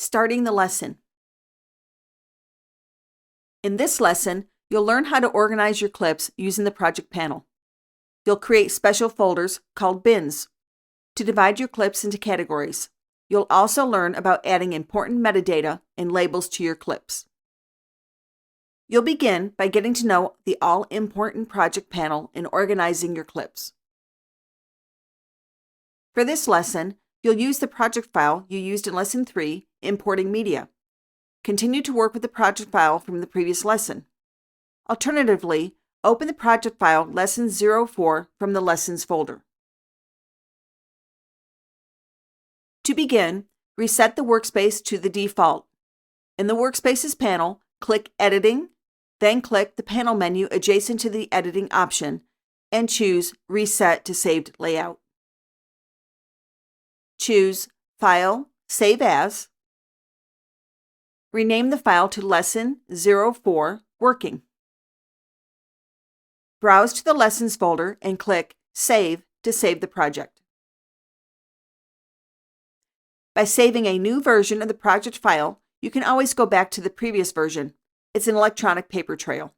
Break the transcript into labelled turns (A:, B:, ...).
A: starting the lesson. In this lesson, you'll learn how to organize your clips using the project panel. You'll create special folders called bins to divide your clips into categories. You'll also learn about adding important metadata and labels to your clips. You'll begin by getting to know the all-important project panel and organizing your clips. For this lesson, you'll use the project file you used in Lesson 3, Importing Media. Continue to work with the project file from the previous lesson. Alternatively, open the project file Lesson 04 from the Lessons folder. To begin, reset the workspace to the default. In the Workspaces panel, click Editing, then click the panel menu adjacent to the Editing option and choose Reset to Saved Layout. Choose File, Save As. Rename the file to Lesson 04 Working. Browse to the Lessons folder and click Save to save the project. By saving a new version of the project file, you can always go back to the previous version. It's an electronic paper trail.